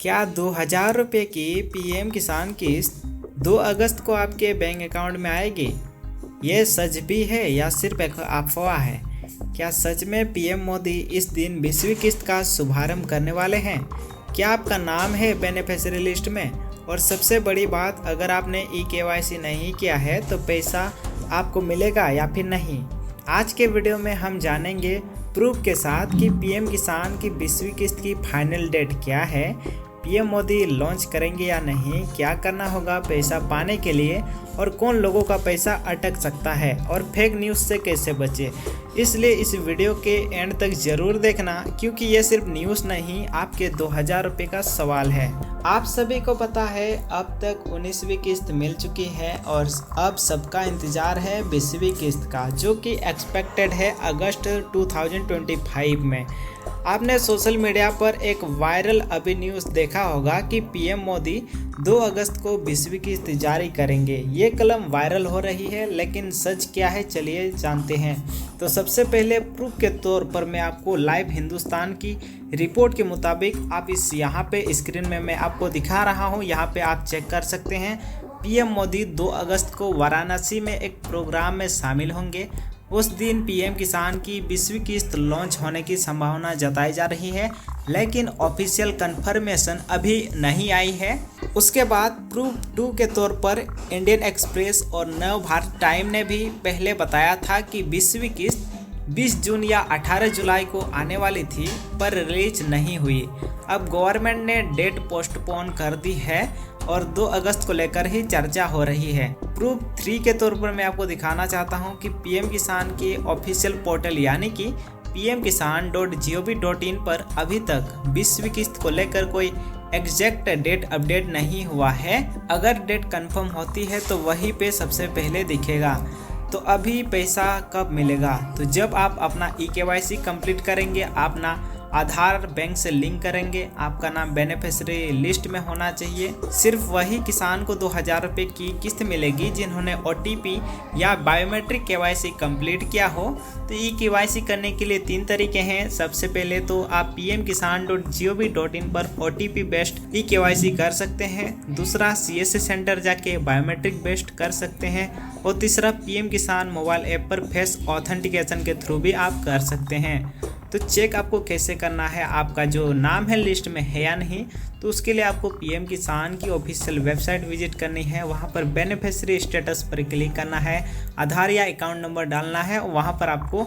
क्या 2000 रुपये की पीएम किसान किस्त 2 अगस्त को आपके बैंक अकाउंट में आएगी? ये सच भी है या सिर्फ एक अफवाह है? क्या सच में पीएम मोदी इस दिन 20वीं किस्त का शुभारंभ करने वाले हैं? क्या आपका नाम है बेनिफिशियरी लिस्ट में? और सबसे बड़ी बात, अगर आपने KYC नहीं किया है तो पैसा आपको मिलेगा या फिर नहीं? आज के वीडियो में हम जानेंगे प्रूफ के साथ कि पीएम किसान की 20वीं किस्त की फाइनल डेट क्या है, पीएम मोदी लॉन्च करेंगे या नहीं, क्या करना होगा पैसा पाने के लिए और कौन लोगों का पैसा अटक सकता है और फेक न्यूज़ से कैसे बचे। इसलिए इस वीडियो के एंड तक ज़रूर देखना, क्योंकि ये सिर्फ न्यूज़ नहीं, आपके 2000 रुपये का सवाल है। आप सभी को पता है अब तक 19वीं किस्त मिल चुकी है और अब सबका इंतज़ार है 20वीं किस्त का, जो कि एक्सपेक्टेड है अगस्त 2025 में। आपने सोशल मीडिया पर एक वायरल अभी न्यूज़ देखा होगा कि पीएम मोदी 2 अगस्त को 20वीं किस्त जारी करेंगे। ये कलम वायरल हो रही है, लेकिन सच क्या है चलिए जानते हैं। तो सबसे पहले प्रूफ के तौर पर मैं आपको लाइव हिंदुस्तान की रिपोर्ट के मुताबिक आप इस यहाँ पे स्क्रीन में मैं आपको दिखा रहा हूँ, यहाँ पे आप चेक कर सकते हैं। पीएम मोदी 2 अगस्त को वाराणसी में एक प्रोग्राम में शामिल होंगे। उस दिन पीएम किसान की 20वीं किस्त लॉन्च होने की संभावना जताई जा रही है, लेकिन ऑफिशियल कंफर्मेशन अभी नहीं आई है। उसके बाद प्रूफ 2 के तौर पर इंडियन एक्सप्रेस और नव भारत टाइम ने भी पहले बताया था कि 20वीं किस्त 20 जून या 18 जुलाई को आने वाली थी, पर रिलीज नहीं हुई। अब गवर्नमेंट ने डेट पोस्टपोन कर दी है और 2 अगस्त को लेकर ही चर्चा हो रही है। प्रूफ 3 के तौर पर मैं आपको दिखाना चाहता हूं कि पीएम किसान के ऑफिशियल पोर्टल यानी कि pmkisan.gov.in पर अभी तक 20वीं किस्त को लेकर कोई एग्जैक्ट डेट अपडेट नहीं हुआ है। अगर डेट कंफर्म होती है तो वहीं पे सबसे पहले दिखेगा। तो अभी पैसा कब मिलेगा? तो जब आप अपना KYC कंप्लीट करेंगे, अपना आधार बैंक से लिंक करेंगे, आपका नाम बेनिफिशियरी लिस्ट में होना चाहिए। सिर्फ वही किसान को 2000 रुपये की किस्त मिलेगी जिन्होंने OTP या बायोमेट्रिक KYC कंप्लीट किया हो। तो KYC करने के लिए 3 तरीके हैं। सबसे पहले तो आप pmkisan.gov.in पर OTP बेस्ड KYC कर सकते हैं। दूसरा CSC सेंटर जाके बायोमेट्रिक बेस्ड कर सकते हैं। और तीसरा पीएम किसान मोबाइल ऐप पर फेस ऑथेंटिकेशन के थ्रू भी आप कर सकते हैं। तो चेक आपको कैसे करना है, आपका जो नाम है लिस्ट में है या नहीं, तो उसके लिए आपको पीएम किसान की ऑफिशियल वेबसाइट विजिट करनी है। वहां पर बेनिफिशियरी स्टेटस पर क्लिक करना है, आधार या अकाउंट नंबर डालना है। वहां पर आपको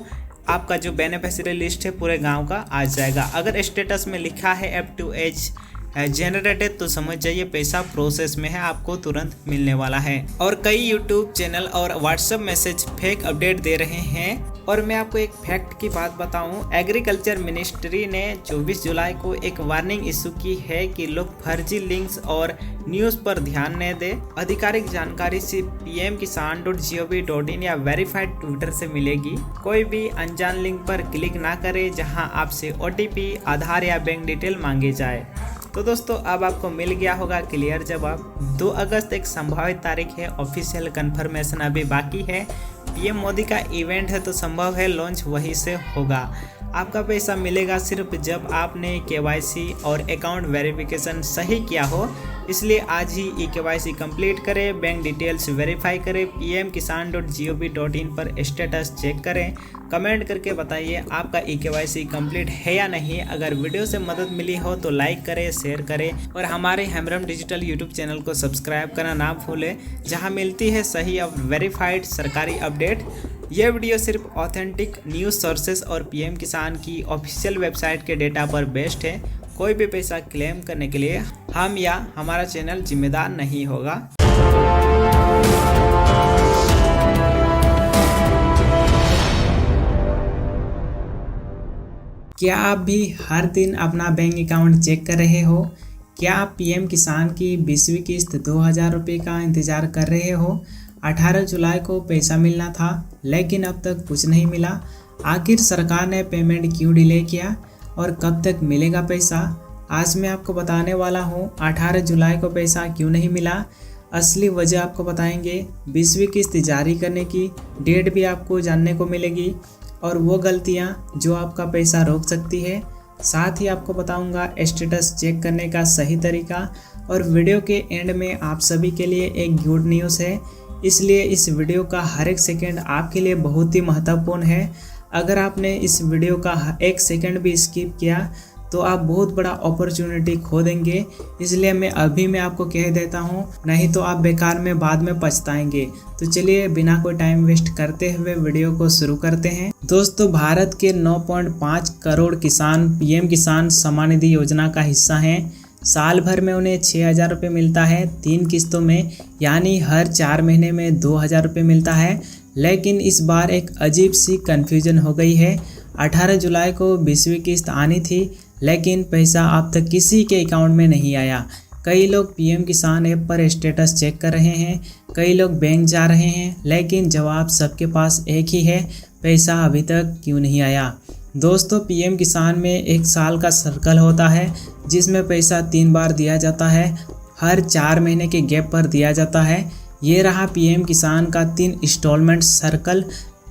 आपका जो बेनिफिशियरी लिस्ट है पूरे गांव का आ जाएगा। अगर स्टेटस में लिखा है F2H जनरेटेड तो समझ जाइए पैसा प्रोसेस में है, आपको तुरंत मिलने वाला है। और कई यूट्यूब चैनल और व्हाट्सएप मैसेज फेक अपडेट दे रहे हैं। और मैं आपको एक फैक्ट की बात बताऊं, एग्रीकल्चर मिनिस्ट्री ने 24 जुलाई को एक वार्निंग इशू की है कि लोग फर्जी लिंक्स और न्यूज़ पर ध्यान न दें। आधिकारिक जानकारी सिर्फ pmkisan.gov.in या वेरीफाइड ट्विटर से मिलेगी। कोई भी अनजान लिंक पर क्लिक ना करें जहां आपसे OTP, आधार या बैंक डिटेल मांगे जाए। तो दोस्तों अब आपको मिल गया होगा क्लियर जवाब। 2 अगस्त एक संभावित तारीख है, ऑफिशियल कंफर्मेशन अभी बाकी है। पीएम मोदी का इवेंट है तो संभव है लॉन्च वहीं से होगा। आपका पैसा मिलेगा सिर्फ जब आपने KYC और अकाउंट वेरिफिकेशन सही किया हो। इसलिए आज ही KYC कंप्लीट करें, बैंक डिटेल्स वेरीफाई करें, pmkisan.gov.in पर स्टेटस चेक करें। कमेंट करके बताइए आपका KYC कंप्लीट है या नहीं। अगर वीडियो से मदद मिली हो तो लाइक करें, शेयर करें और हमारे हेम्ब्रम डिजिटल यूट्यूब चैनल को सब्सक्राइब करना ना भूलें, जहां मिलती है सही और वेरीफाइड सरकारी अपडेट। यह वीडियो सिर्फ ऑथेंटिक न्यूज़ सोर्सेस और पीएम किसान की ऑफिशियल वेबसाइट के डेटा पर बेस्ड है। कोई भी पैसा क्लेम करने के लिए हम या हमारा चैनल जिम्मेदार नहीं होगा। क्या आप भी हर दिन अपना बैंक अकाउंट चेक कर रहे हो? क्या आप पीएम किसान की 20वीं किस्त 2000 रुपये का इंतज़ार कर रहे हो? 18 जुलाई को पैसा मिलना था, लेकिन अब तक कुछ नहीं मिला। आखिर सरकार ने पेमेंट क्यों डिले किया और कब तक मिलेगा पैसा? आज मैं आपको बताने वाला हूँ 18 जुलाई को पैसा क्यों नहीं मिला। असली वजह आपको बताएंगे। 20वीं किस्त जारी करने की डेट भी आपको जानने को मिलेगी और वो गलतियाँ जो आपका पैसा रोक सकती है। साथ ही आपको बताऊंगा स्टेटस चेक करने का सही तरीका। और वीडियो के एंड में आप सभी के लिए एक गुड न्यूज़ है, इसलिए इस वीडियो का हर एक सेकंड आपके लिए बहुत ही महत्वपूर्ण है। अगर आपने इस वीडियो का एक सेकंड भी स्किप किया तो आप बहुत बड़ा अपॉर्चुनिटी खो देंगे, इसलिए मैं आपको कह देता हूँ, नहीं तो आप बेकार में बाद में पछताएंगे। तो चलिए बिना कोई टाइम वेस्ट करते हुए वीडियो को शुरू करते हैं। दोस्तों, भारत के 9.5 करोड़ किसान पीएम किसान सम्मान निधि योजना का हिस्सा हैं। साल भर में उन्हें 6,000 रुपये मिलता है 3 किस्तों में, यानी हर 4 महीने में 2,000 रुपये मिलता है। लेकिन इस बार एक अजीब सी कन्फ्यूजन हो गई है। 18 जुलाई को 20वीं किस्त आनी थी, लेकिन पैसा अब तक किसी के अकाउंट में नहीं आया। कई लोग पीएम किसान ऐप पर स्टेटस चेक कर रहे हैं, कई लोग बैंक जा रहे हैं, लेकिन जवाब सबके पास एक ही है, पैसा अभी तक क्यों नहीं आया। दोस्तों, पीएम किसान में एक साल का सर्कल होता है जिसमें पैसा 3 बार दिया जाता है, हर 4 महीने के गैप पर दिया जाता है। ये रहा पीएम किसान का 3 इंस्टॉलमेंट सर्कल।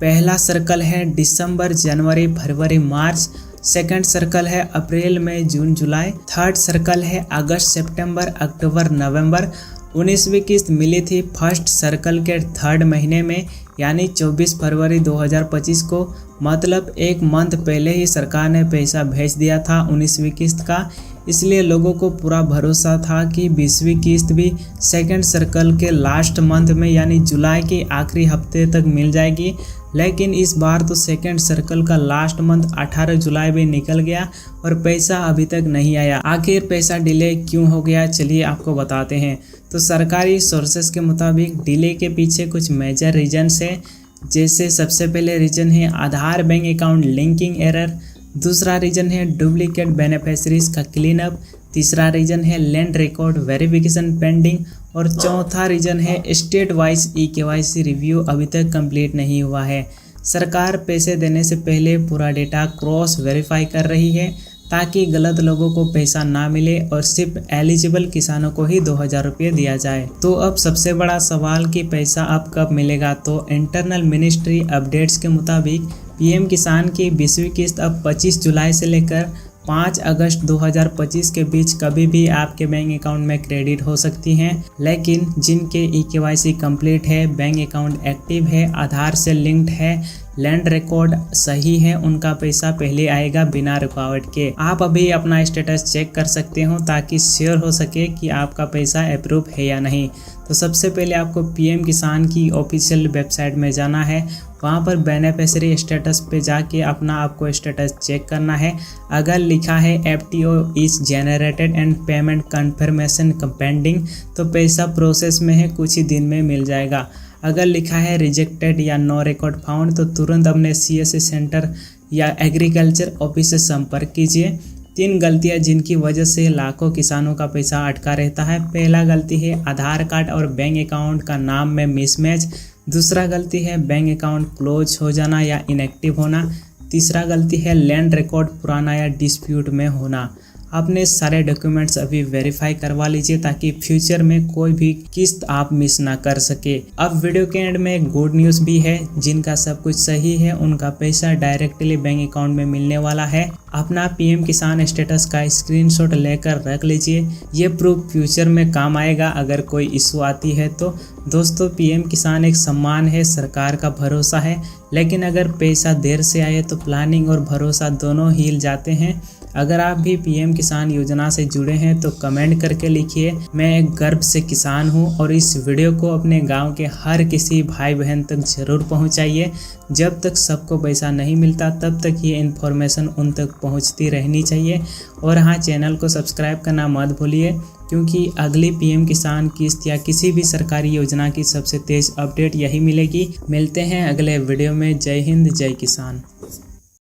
पहला सर्कल है दिसंबर, जनवरी, फरवरी, मार्च। सेकंड सर्कल है अप्रैल, मई, जून, जुलाई। थर्ड सर्कल है अगस्त, सितंबर, अक्टूबर, नवंबर। 19वीं किस्त मिली थी फर्स्ट सर्कल के 3rd महीने में, यानी 24 फरवरी 2025 को। मतलब एक मंथ पहले ही सरकार ने पैसा भेज दिया था 19वीं किस्त का, इसलिए लोगों को पूरा भरोसा था कि 20वीं किस्त भी सेकंड सर्कल के लास्ट मंथ में, यानी जुलाई के आखिरी हफ्ते तक मिल जाएगी। लेकिन इस बार तो सेकंड सर्कल का लास्ट मंथ 18 जुलाई भी निकल गया और पैसा अभी तक नहीं आया। आखिर पैसा डिले क्यों हो गया, चलिए आपको बताते हैं। तो सरकारी सोर्सेस के मुताबिक डिले के पीछे कुछ मेजर रीजन्स है। जैसे सबसे पहले रीजन है आधार बैंक अकाउंट लिंकिंग एरर, दूसरा रीजन है डुप्लीकेट बेनिफिशरीज का क्लीन अप, तीसरा रीजन है लैंड रिकॉर्ड वेरिफिकेशन पेंडिंग, और चौथा रीजन है स्टेट वाइज EKYC रिव्यू अभी तक कंप्लीट नहीं हुआ है। सरकार पैसे देने से पहले पूरा डेटा क्रॉस वेरीफाई कर रही है ताकि गलत लोगों को पैसा ना मिले और सिर्फ एलिजिबल किसानों को ही 2,000 रुपये दिया जाए। तो अब सबसे बड़ा सवाल कि पैसा अब कब मिलेगा। तो इंटरनल मिनिस्ट्री अपडेट्स के मुताबिक पीएम किसान की 20वीं किस्त अब 25 जुलाई से लेकर 5 अगस्त 2025 के बीच कभी भी आपके बैंक अकाउंट में क्रेडिट हो सकती हैं। लेकिन जिनके EKYC कंप्लीट है, बैंक अकाउंट एक्टिव है, आधार से लिंक्ड है, लैंड रिकॉर्ड सही है, उनका पैसा पहले आएगा बिना रुकावट के। आप अभी अपना स्टेटस चेक कर सकते हो ताकि श्योर हो सके कि आपका पैसा अप्रूव है या नहीं। तो सबसे पहले आपको पीएम किसान की ऑफिशियल वेबसाइट में जाना है, वहाँ पर बेनिफिशियरी स्टेटस पे जाके अपना आपको स्टेटस चेक करना है। अगर लिखा है FTO is generated and payment confirmation pending, तो पैसा प्रोसेस में है, कुछ ही दिन में मिल जाएगा। अगर लिखा है रिजेक्टेड या नो रिकॉर्ड फाउंड, तो तुरंत अपने CSC सेंटर या एग्रीकल्चर ऑफिस से संपर्क कीजिए। 3 गलतियां जिनकी वजह से लाखों किसानों का पैसा अटका रहता है। पहला गलती है आधार कार्ड और बैंक अकाउंट का नाम में मिसमैच। दूसरा गलती है बैंक अकाउंट क्लोज हो जाना या इनएक्टिव होना। तीसरा गलती है लैंड रिकॉर्ड पुराना या डिस्प्यूट में होना। अपने सारे डॉक्यूमेंट्स अभी वेरीफाई करवा लीजिए ताकि फ्यूचर में कोई भी किस्त आप मिस ना कर सके। अब वीडियो के एंड में गुड न्यूज़ भी है, जिनका सब कुछ सही है उनका पैसा डायरेक्टली बैंक अकाउंट में मिलने वाला है। अपना पीएम किसान स्टेटस का स्क्रीनशॉट लेकर रख लीजिए, ये प्रूफ फ्यूचर में काम आएगा अगर कोई इशू आती है तो। दोस्तों, पीएम किसान एक सम्मान है, सरकार का भरोसा है, लेकिन अगर पैसा देर से आए तो प्लानिंग और भरोसा दोनों हिल जाते हैं। अगर आप भी पीएम किसान योजना से जुड़े हैं तो कमेंट करके लिखिए, मैं एक गर्व से किसान हूं, और इस वीडियो को अपने गांव के हर किसी भाई बहन तक जरूर पहुंचाइए। जब तक सबको पैसा नहीं मिलता तब तक ये इन्फॉर्मेशन उन तक पहुंचती रहनी चाहिए। और हाँ, चैनल को सब्सक्राइब करना मत भूलिए, क्योंकि अगली पीएम किसान किस्त या किसी भी सरकारी योजना की सबसे तेज़ अपडेट यही मिलेगी। मिलते हैं अगले वीडियो में। जय हिंद, जय किसान।